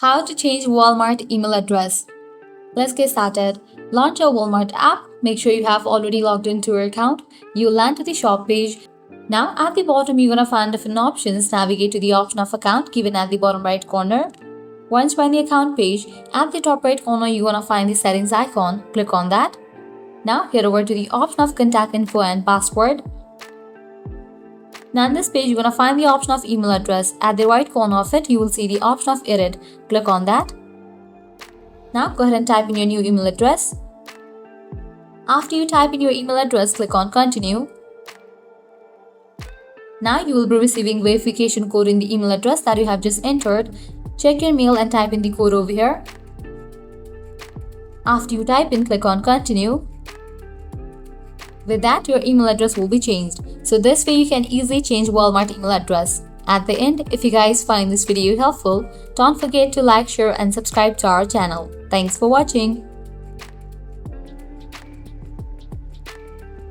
How to change Walmart email address. Let's get started. Launch your Walmart app. Make sure you have already logged into your account. You'll land to the shop page. Now at the bottom, you're gonna find different options. Navigate to the option of account given at the bottom right corner. Once you're on the account page, at the top right corner, you're gonna find the settings icon. Click on that. Now head over to the option of contact info and password. Now in this page, you're going to find the option of email address. At the right corner of it, you will see the option of edit. Click on that. Now go ahead and type in your new email address. After you type in your email address, click on continue. Now you will be receiving verification code in the email address that you have just entered. Check your mail and type in the code over here. After you type in, click on continue. With that, your email address will be changed. So this way you can easily change Walmart email address. At the end, if you guys find this video helpful, don't forget to like, share and subscribe to our channel. Thanks for watching.